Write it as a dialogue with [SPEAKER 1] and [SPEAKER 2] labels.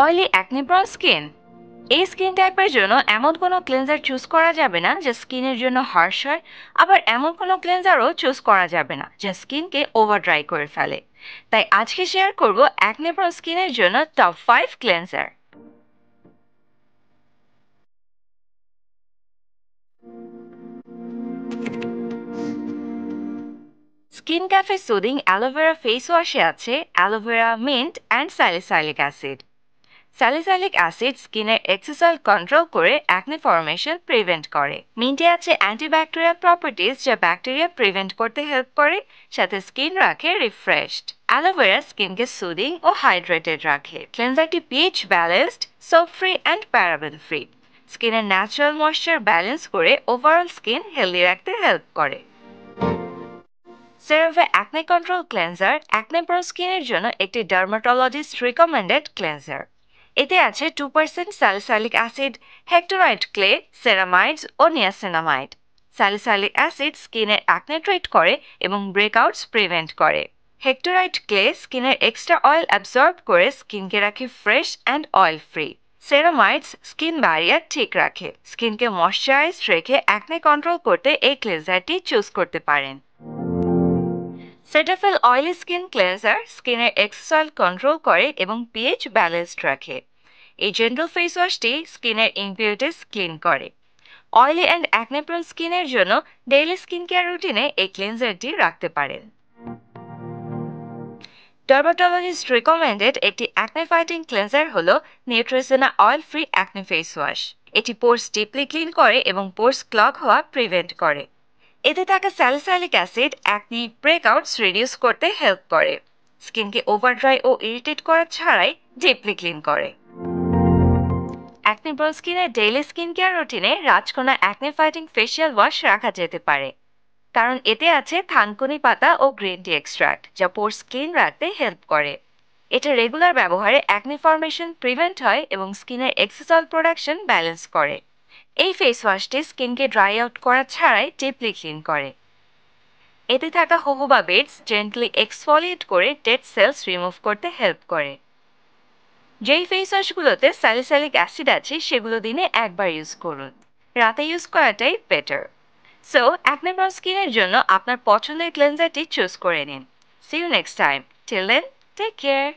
[SPEAKER 1] Oily acne prawn skin, এই skin টাইপের জন্য এমন কোনো ক্লিনজার চুজ করা যাবে না যা স্কিনের জন্য হার্শ হয়। আবার এমন কোনো ক্লিনজারও চুজ করা যাবে না যা স্কিনকে ওভার ড্রাই করে ফেলে। তাই আজকে শেয়ার করব অ্যাকনে প্রন স্কিনের জন্য top 5 cleanser. Skin cafe soothing aloe vera face ওয়াশে আছে aloe vera, mint and salicylic acid. Salicylic acid স্কিনের এক্সেস কন্ট্রোল করে অ্যাকনে ফর্মেশন প্রিভেন্ট করে। মিন্টে আছে অ্যান্টিব্যাকটেরিয়াল প্রপার্টিজ যা ব্যাকটেরিয়া প্রিভেন্ট করতে হেল্প করে, সাথে স্কিন রাখে রিফ্রেশড। অ্যালোভেরা স্কিনকে সুদিং ও হাইড্রেটেড রাখে। ক্লেন্সারটি pH balanced, soap free and paraben free. স্কিনের ন্যাচারাল ময়েশ্চার ব্যালেন্স করে ওভারঅল স্কিন হেলদি রাখতে হেল্প করে। CeraVe acne control cleanser acne prone স্কিনের জন্য একটি ডার্মাটোলজিস্ট রিকমেন্ডেড ক্লেন্সার। এতে আছে 2% স্যালিসাইলিক অ্যাসিড, হেক্টোরাইড ক্লে, সেরামাইডস ও নিয়াসিনামাইড। স্যালিসাইলিক অ্যাসিড স্কিনের অ্যাকনে ট্রিট করে এবং ব্রেকআউটস প্রিভেন্ট করে। হেক্টোরাইড ক্লে স্কিনের এক্সট্রা অয়েল অ্যাবজর্ব করে স্কিনকে রাখে fresh and oil free. Ceramides skin barrier ঠিক রাখে। স্কিনকে ময়শ্চারাইজ রেখে অ্যাকনে কন্ট্রোল করতে এই ক্লেন্সারটি চুজ করতে পারেন। সেটাফিল অয়েলি স্কিন ক্লেন্সার স্কিনের এক্সেস অয়েল কন্ট্রোল করে এবং পিএইচ ব্যালেন্সড রাখে। এই জেন্টাল ফেস ওয়াশটি স্কিনের ইমপিউরিটিস ক্লিন করে। অয়েলি অ্যান্ড অ্যাকনে প্রোন স্কিনের জন্য ডেইলি স্কিন কেয়ার রুটিনে এই ক্লিনজারটি রাখতে পারেন। ডার্মাটোলজিস্ট রিকমেন্ডেড একটি অ্যাকনে ফাইটিং ক্লিনজার হলো Neutrogena oil free acne face wash. এটি পোর্স ডিপলি ক্লিন করে এবং পোর্স ক্লগ হওয়া প্রিভেন্ট করে। এতে থাকা salicylic acid acne breakouts reduce করতে হেল্প করে। স্কিনকে ওভার ড্রাই ও ইরিটেট করা ছাড়াই ডিপলি ক্লিন করে। অ্যাকনে প্রোন স্কিনের ডেইলি স্কিন কেয়ার রুটিনে রাজকোনা অ্যাকনে ফাইটিং ফেশিয়াল ওয়াশ রাখা যেতে পারে, কারণ এতে আছে থানকুনি পাতা ও গ্রিন টি এক্সট্রাক্ট যা পোর্স ক্লিন রাখতে হেল্প করে। এটা রেগুলার ব্যবহারে অ্যাকনে ফর্মেশন প্রিভেন্ট হয় এবং স্কিনের এক্সেস অয়েল প্রোডাকশন ব্যালেন্স করে। এই ফেস ওয়াশটি স্কিনকে ড্রাই আউট করা ছাড়াই ডিপলি ক্লিন করে। এতে থাকা হোহোবা বেডস জেন্টলি এক্সফলিয়েট করে ডেড সেলস রিমুভ করতে হেল্প করে। যেই ফেস ওয়াশগুলোতে স্যালিসাইলিক অ্যাসিড আছে সেগুলো দিনে একবার ইউজ করুন, রাতে ইউজ করাটাই বেটার। সো অ্যাকনে প্রোন স্কিনের জন্য আপনার পছন্দের ক্লেন্সারটি চুজ করে নিন। See you next time. Till then, take care.